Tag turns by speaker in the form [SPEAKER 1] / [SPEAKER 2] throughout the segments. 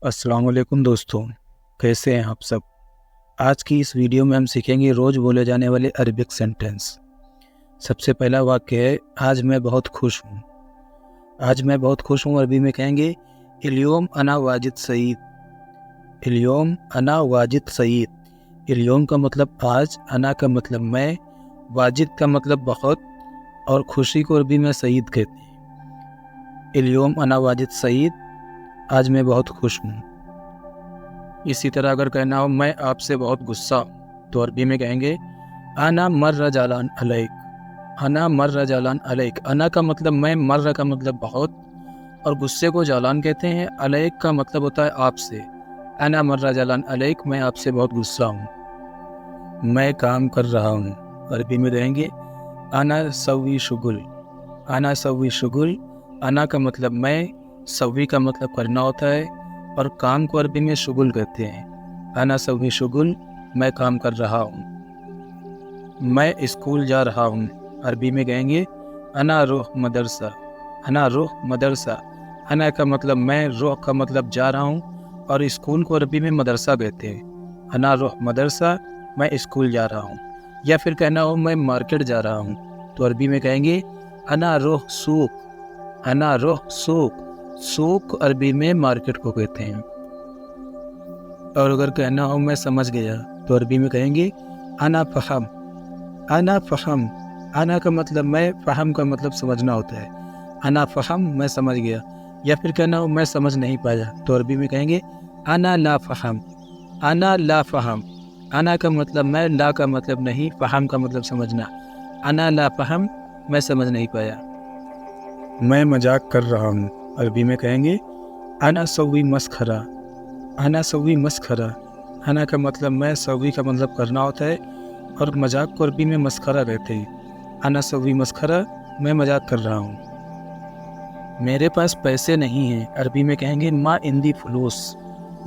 [SPEAKER 1] अस्सलाम वालेकुम दोस्तों, कैसे हैं आप सब। आज की इस वीडियो में हम सीखेंगे रोज़ बोले जाने वाले अरबिक सेंटेंस। सबसे पहला वाक्य है, आज मैं बहुत खुश हूँ। आज मैं बहुत खुश हूँ अरबी में कहेंगे इल्योम अना वाजिद सईद। इल्योम अना वाजिद सईद। इल्योम का मतलब आज, अना का मतलब मैं, वाजिद का मतलब बहुत, और खुशी को अरबी में सईद कहते हैं। इल्योम अना वाजिद सईद, आज मैं बहुत खुश हूँ। इसी तरह अगर कहना हो मैं आपसे बहुत गुस्सा हूँ, तो अरबी में कहेंगे अना मर्र जालान अलैक। अना मर्र जालान अलैक। अना का मतलब मैं, मर्र का मतलब बहुत, और गुस्से को जालान कहते हैं। अलैक का मतलब होता है आपसे। अना मर्र जालान अलैक, मैं आपसे बहुत गुस्सा हूँ। मैं काम कर रहा हूँ, अरबी में कहेंगे अना सवी शुगुल। अना सवी शुगुल। अना का मतलब मैं, सवी का मतलब करना होता है, और काम को अरबी में शुगुल कहते हैं। अना सवी शुगुल, मैं काम कर रहा हूँ। मैं स्कूल जा रहा हूँ, अरबी में कहेंगे अना रुह मदरसा। अना रुह मदरसा। अना का मतलब मैं, रुह का मतलब जा रहा हूँ, और स्कूल को अरबी में मदरसा कहते हैं। अना रुह मदरसा, मैं स्कूल जा रहा हूँ। या फिर कहना हो मैं मार्केट जा रहा हूँ, तो अरबी में कहेंगे अना रुह सूक। अना रुह सूक। सूक अरबी में मार्केट को कहते हैं। और अगर कहना हो मैं समझ गया, तो अरबी में कहेंगे अना फहम। अना फहम। अना का मतलब मैं, फहम का मतलब समझना होता है। अना फहम, मैं समझ गया। या फिर कहना हो मैं समझ नहीं पाया, तो अरबी में कहेंगे अना ला फहम। अना ला फहम। अना का मतलब मैं, ला का मतलब नहीं, फहम का मतलब समझना। अना ला फहम, मैं समझ नहीं पाया। मैं मजाक कर रहा हूँ, अरबी में कहेंगे अना सवी मस्खरा। अना सवी मस्खरा। अना का मतलब मैं, सवी का मतलब करना होता है, और मजाक को अरबी में मस्खरा कहते हैं। अना सवी मस्खरा, मैं मजाक कर रहा हूँ। मेरे पास पैसे नहीं हैं, अरबी में कहेंगे मा इंदी फुलूस।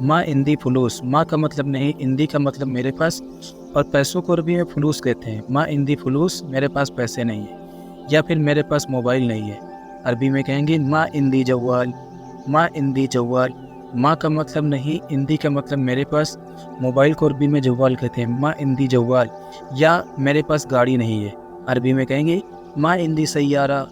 [SPEAKER 1] मा इंदी फुलूस। मा का मतलब नहीं, इंदी का मतलब मेरे पास, और पैसों को अरबी में फुलूस कहते हैं। मा इंदी फुलूस, मेरे पास पैसे नहीं हैं। या फिर मेरे पास मोबाइल नहीं है, अरबी में कहेंगे मा इंदी जवाल। मा इंदी जवाल। मा का मतलब नहीं, इंदी का मतलब मेरे पास, मोबाइल को अरबी में जवाल कहते हैं। मा इंदी जवाल। या मेरे पास गाड़ी नहीं है, अरबी में कहेंगे मा इंदी सैयारा।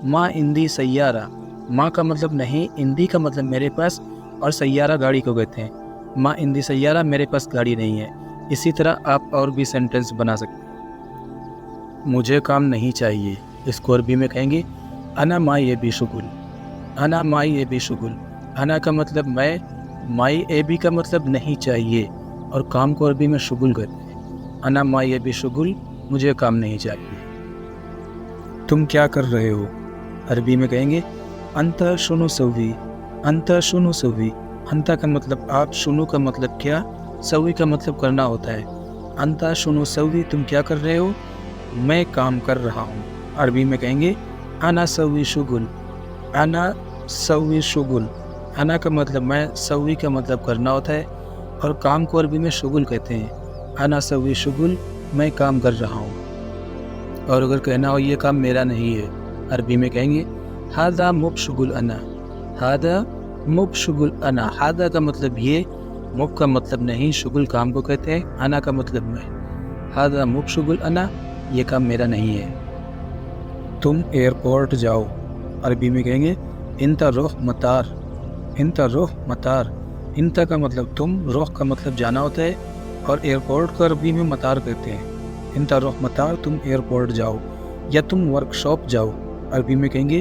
[SPEAKER 1] मा इंदी सैयारा। मा का मतलब नहीं, इंदी का मतलब मेरे पास, और सैयारा गाड़ी को कहते हैं। मा इंदी सैयारा, मेरे पास गाड़ी नहीं है। इसी तरह आप और भी सेंटेंस बना सकते हैं। मुझे काम नहीं चाहिए, इसको अरबी में कहेंगे अना माई ए बी शुगुल। अना माई ए बी शुगुल। अना का मतलब मैं, माई ए बी का मतलब नहीं चाहिए, और काम को अरबी में शुगुल कहते हैं। अना माई ए बी शुगुल, मुझे काम नहीं चाहिए। तुम क्या कर रहे हो, अरबी में कहेंगे अंता शुनु सवी। अंता शुनु सवी। अंता का मतलब आप, शुनु का मतलब क्या, सवी का मतलब करना होता है। अंता शुनु सवी, तुम क्या कर रहे हो, मैं काम कर रहा हूँ। अरबी में कहेंगे अना सवी शुगुल। अना सवी शुगुल। अना का मतलब मैं, सवी का मतलब करना होता है, और काम को अरबी में शुगुल कहते हैं। अना सवी शुगुल, मैं काम कर रहा हूँ। और अगर कहना हो ये काम मेरा नहीं है, अरबी में कहेंगे हादा मुब शुगुल अना। हादा मुब शुगुल अना। हादा का मतलब ये, मुब का मतलब नहीं, शुगुल काम को कहते हैं, अना का मतलब मैं। हादा मुब शुगुल अना, ये काम मेरा नहीं है। तुम एयरपोर्ट जाओ, अरबी में कहेंगे इंता रुह मतार। इंता रुह मतार। इंता का मतलब तुम, रुह का मतलब जाना होता है, और एयरपोर्ट को अरबी में मतार कहते हैं। इंता रुह मतार, तुम एयरपोर्ट जाओ। या तुम वर्कशॉप जाओ, अरबी में कहेंगे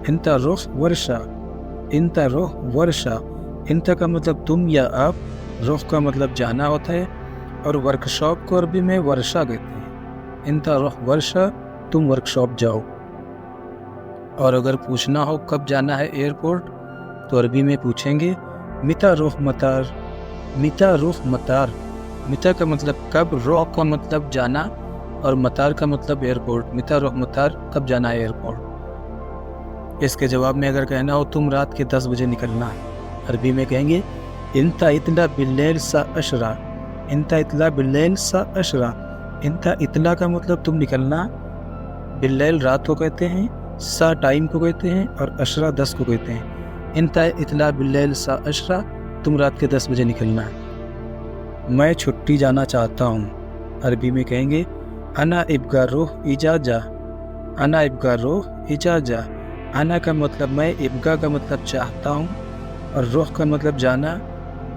[SPEAKER 1] इंता रुह वर्षा। इंता रुह वर्षा। इंता का मतलब तुम या आप, रुह का मतलब जाना होता है, और वर्कशॉप को अरबी में वर्षा कहते हैं। इंता रुह वर्षा, तुम वर्कशॉप जाओ। और अगर पूछना हो कब जाना है एयरपोर्ट, तो अरबी में पूछेंगे मिता रुह मतार। मिता रुह मतार। मिता का मतलब कब, रुह का मतलब जाना, और मतार का मतलब एयरपोर्ट। मिता रुह मतार, कब जाना है एयरपोर्ट। इसके जवाब में अगर कहना हो तुम रात के 10 बजे निकलना है, अरबी में कहेंगे इंता इतला बिल्लैल सा अशरा। इंता इतला बिल्लैल सा अशरा। इंता इतला का मतलब तुम निकलना, बिल्लैल रात को कहते हैं, सा टाइम को कहते हैं, और अशरा 10 को कहते हैं। इंता इतला बिल्लैल सा अशरा, तुम रात के 10 बजे निकलना। मैं छुट्टी जाना चाहता हूँ, अरबी में कहेंगे अना इब्गा रोह इजाजा। अना इब्गा रोह इजाजा। अना का मतलब मैं, इब्गा का मतलब चाहता हूँ, और रोह का मतलब जाना।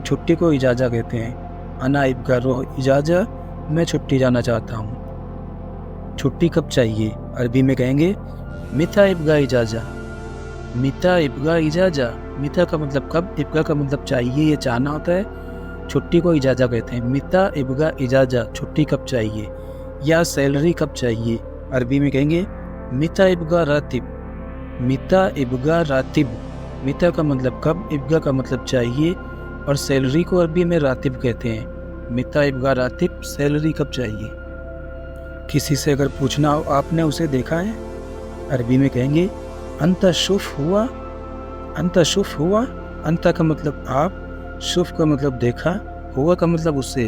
[SPEAKER 1] छुट्टी को इजाजा कहते हैं। अना इब्गा रोह इजाजा, मैं छुट्टी जाना चाहता हूँ। छुट्टी कब चाहिए, अरबी में कहेंगे मिता इब्गा इजाजा। मिता इब्गा इजाजा। मिता का मतलब कब, इब्गा का मतलब चाहिए, ये चाहना होता है। छुट्टी को इजाजा कहते हैं। मिता इब्गा इजाजा, छुट्टी कब चाहिए या सैलरी कब चाहिए, अरबी में कहेंगे मिता इब्गा रातिब। मिता इब्गा रातिब। मिता का मतलब कब, इब्गा का मतलब चाहिए, और सैलरी को अरबी में रातिब कहते हैं। मिता इब्गा रातिब, सैलरी कब चाहिए। किसी से अगर पूछना हो आपने उसे देखा है, अरबी में कहेंगे अंता शुफ हुआ। अंता शुफ हुआ। अंता का मतलब आप, शुफ का मतलब देखा, हुआ का मतलब उससे।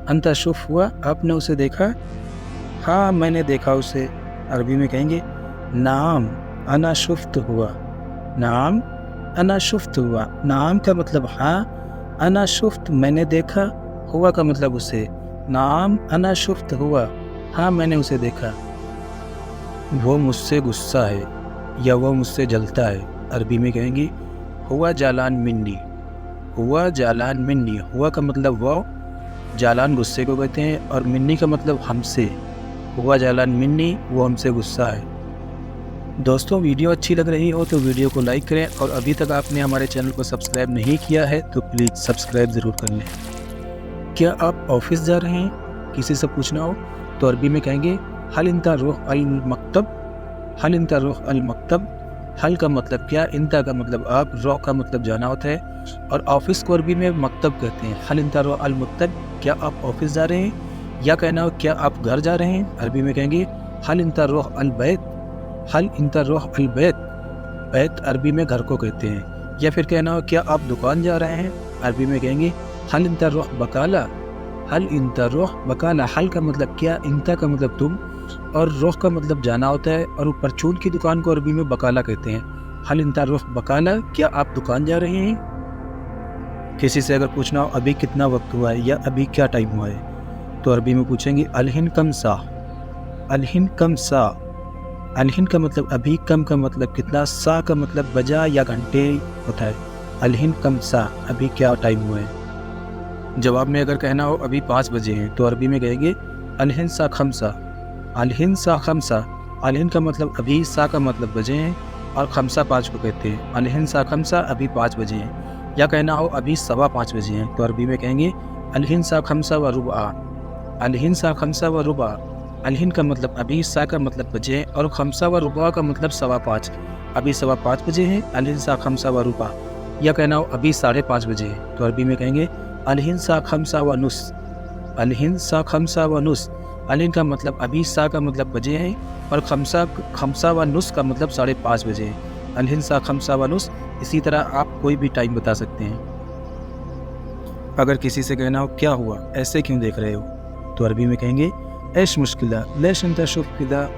[SPEAKER 1] अंता शुफ हुआ, आपने उसे देखा। हाँ मैंने देखा उसे, अरबी में कहेंगे नाम अना शुफ्त हुआ। नाम अना शुफ्त हुआ। नाम का मतलब हाँ, अना शुफ्त मैंने देखा, हुआ का मतलब उसे। नाम अना शुफ्त हुआ, हाँ मैंने उसे देखा। वो मुझसे गुस्सा है या वो मुझसे जलता है, अरबी में कहेंगे हुआ जालान मिन्नी। हुआ जालान मिन्नी। हुआ का मतलब वो, जालान गुस्से को कहते हैं, और मिन्नी का मतलब हमसे। हुआ जालान मिन्नी, वो हमसे गुस्सा है। दोस्तों वीडियो अच्छी लग रही हो तो वीडियो को लाइक करें, और अभी तक आपने हमारे चैनल को सब्सक्राइब नहीं किया है तो प्लीज़ सब्सक्राइब ज़रूर कर लें। क्या आप ऑफिस जा रहे हैं, किसी से पूछना हो तो अरबी में कहेंगे हल इंता रोह अल मकतब। हल इंता रोह अल मकतब। हल का मतलब क्या, इंता का मतलब आप, रोह का मतलब जाना होता है, और ऑफिस को अरबी में मकतब कहते हैं। हल इंता रोह अल मकतब, क्या आप ऑफिस जा रहे हैं, या कहना हो क्या आप घर जा रहे हैं, अरबी में कहेंगे हल इंता रोह अल बैत। हल इंता रोह अल बैत। बैत अरबी में घर को कहते हैं। या फिर कहना हो क्या आप दुकान जा रहे हैं, अरबी में कहेंगे हल इंता रोह बकाला। हल इंता रोह बकाला। हल का मतलब क्या, इंता का मतलब तुम, और रोह का मतलब जाना होता है, और परचून की दुकान को अरबी में बकाला कहते हैं। हल इंता रोह बकाला, क्या आप दुकान जा रहे हैं। किसी से अगर पूछना हो अभी कितना वक्त हुआ है या अभी क्या टाइम हुआ है, तो अरबी में पूछेंगे अलहिन कम सा। अलहिन कम सा। अलहिन का मतलब अभी, कम का मतलब कितना, सा का मतलब बजा या घंटे होता है। अलहिन कम सा, अभी क्या टाइम हुआ है। जवाब में अगर कहना हो अभी 5 बजे हैं तो अरबी में कहेंगे अलहिन सा खमसा। अलहिन सा खमसा। अलहिन का मतलब अभी, सा का मतलब बजे हैं, और खमसा 5 को कहते हैं। अलहिन सा खमसा, अभी 5 बजे हैं। या कहना हो अभी 5:15 बजे हैं तो अरबी में कहेंगे अलहिन सा खमसा व रुबा। अलहिन सा खमसा व रुबा। अलहिन का मतलब अभी, सा का मतलब बजे हैं, और खमसा व रुबा का मतलब 5:15। अभी 5:15 बजे हैं, अलहिन सा खमसा व रुबा। या कहना हो अभी 5:30 बजे हैं तो अरबी में कहेंगे अलहिन सा खमसा व नुस। अलहिन सा खमसा व नुस। अलहिन का मतलब अभी, सा का मतलब बजे हैं, और खमसा व नुस का मतलब 5:30 बजे हैं। अलहिन सा खमसा व नुस। इसी तरह आप कोई भी टाइम बता सकते हैं। अगर किसी से कहना हो क्या हुआ, ऐसे क्यों देख रहे हो, तो अरबी में कहेंगे ऐश मुश्किला लेश इंता शुफ किदा।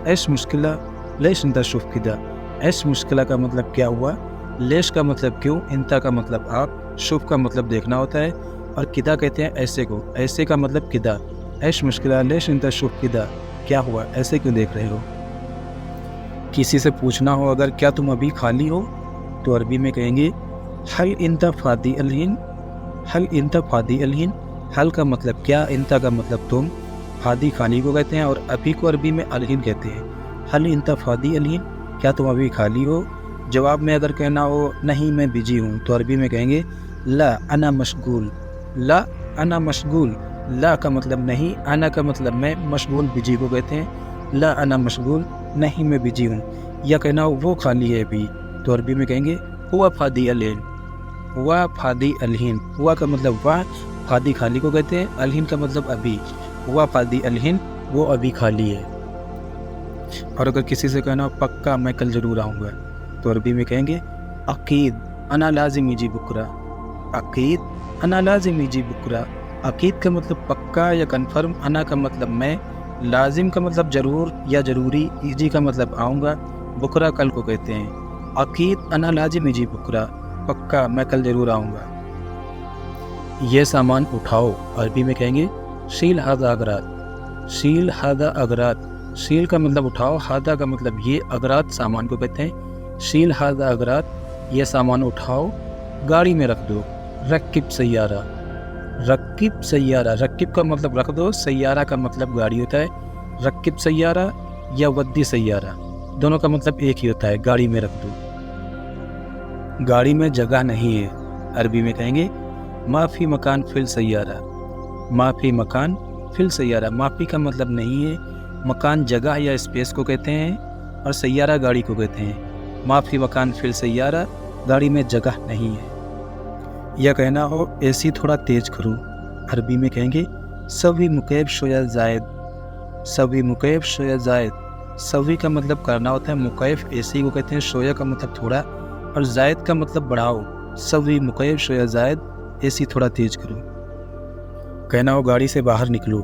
[SPEAKER 1] ऐश मुश्किला लेश इंता शुफ किदा। ऐश मुश्किला का मतलब क्या हुआ, लेश का मतलब क्यों, इंता का मतलब आप, शुफ का मतलब देखना होता है, और किदा कहते हैं ऐसे को। ऐसे का मतलब किदा। ऐश मुश्किला लेश इंता शुफ किदा, क्या हुआ, ऐसे क्यों देख रहे हो। किसी से पूछना हो अगर क्या तुम अभी खाली हो, तो अरबी में कहेंगे हल इंता फादी अलहिन। हल इंता फादी अलहिन। हल का मतलब क्या, इंता का मतलब तुम, फादी खाली को कहते हैं, और अभी को अरबी में अलहिन कहते हैं। हल इंता फादी अलहिन, क्या तुम अभी खाली हो। जवाब में अगर कहना हो नहीं मैं बिजी हूँ, तो अरबी में कहेंगे ला अना मशगूल। ला अना मशगूल। ला का मतलब नहीं, अना का मतलब मैं, मशगूल बिजी को कहते हैं। ला अना मशगूल, नहीं मैं बिजी हूँ। या कहना हो वो खाली है अभी, तो अरबी में कहेंगे हुआ फादी अलहिन। हुआ फादी अलहिन। हुआ का मतलब वाह, फादी खाली को कहते हैं, अलहिन का मतलब अभी। हुआ फादी अलहिन, वो अभी खाली है। और अगर किसी से कहना हो पक्का मैं कल जरूर आऊँगा, तो अरबी में कहेंगे अकीद अना लाजिम इजी बुकरा। अकीद अना लाजिम इजी बुकरा। अकीद का मतलब पक्का या कन्फर्म, अना का मतलब मैं, लाजिम का मतलब ज़रूर या ज़रूरी, इजी का मतलब आऊँगा, बुकरा कल को कहते हैं। अकीद अना लाजिम इजी बुकरा। पक्का मैं कल ज़रूर आऊँगा। ये सामान उठाओ, अरबी में कहेंगे शील हादा अगरात। शील हादा अगरात, शील का मतलब उठाओ, हादा का मतलब ये, अगरात सामान को कहते हैं। शील हादा अगरात, ये सामान उठाओ, गाड़ी में रख दो। रक्किब सैयारा, रक्किब सैयारा, रक्किब का मतलब रख दो, सैयारा का मतलब गाड़ी होता है। रक्किब सैयारा या वद्दी सैयारा, दोनों का मतलब एक ही होता है, गाड़ी में रख दो। गाड़ी में जगह नहीं है, अरबी में कहेंगे माफ़ी मकान फिल सैयारा। माफ़ी मकान फिल सैयारा, माफ़ी का मतलब नहीं है, मकान जगह या स्पेस को कहते हैं, और सैयारा गाड़ी को कहते हैं। माफ़ी मकान फिल सैयारा, गाड़ी में जगह नहीं है। या कहना हो एसी थोड़ा तेज करो, अरबी में कहेंगे सवी मुकैब शोया जायद। सवी मुकैब शोया जायद, सवी का मतलब करना होता है, मुकैफ एसी को कहते हैं, शोया का मतलब थोड़ा, और जायद का मतलब बढ़ाओ। सवी मुकैब शोया जायद, एसी थोड़ा तेज करो। कहना हो गाड़ी से बाहर निकलो,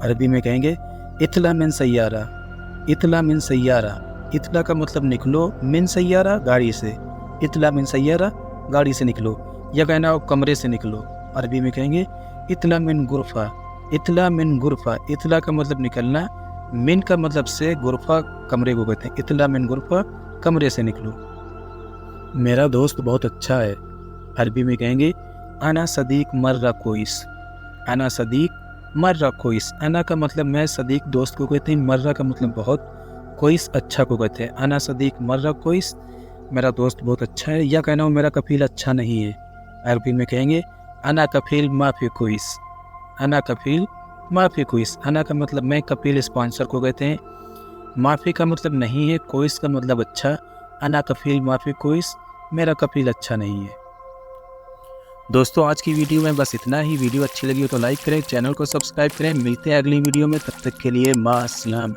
[SPEAKER 1] अरबी में कहेंगे इतला मिन सैयारा। इतला मिन सैयारा, इतला का मतलब निकलो, मिन सैयारा गाड़ी से, इतला मिन सैयारा गाड़ी से निकलो। या कहना हो कमरे से निकलो, अरबी में कहेंगे इतला मिन गुरफा। इतला मिन गुरफा, इतला का मतलब निकलना, मिन का मतलब से, गुरफा कमरे को कहते हैं। इतला मिन गुरफा, कमरे से निकलो। मेरा दोस्त बहुत अच्छा है, अरबी में कहेंगे अना सदीक मर्रा कोइस। अना सदीक मर्रा कोइस, अना का मतलब मैं, सदीक दोस्त को कहते हैं, मर्रा का मतलब बहुत, कोइस अच्छा को कहते हैं। अना सदीक मर्रा कोइस, मेरा दोस्त बहुत अच्छा है। या कहना हो मेरा कफील अच्छा नहीं है, अरबी में कहेंगे अना कफील माफ़ी कोइस। अना कफील माफ़ी कोइस, अना का मतलब मैं, कफील स्पॉन्सर को कहते हैं, माफ़ी का मतलब नहीं है, कोइस का मतलब अच्छा। अना कफील माफ़ी कोइस, मेरा कफील अच्छा नहीं है। दोस्तों आज की वीडियो में बस इतना ही। वीडियो अच्छी लगी हो तो लाइक करें, चैनल को सब्सक्राइब करें। मिलते हैं अगली वीडियो में, तब तक के लिए मां अस्सलाम।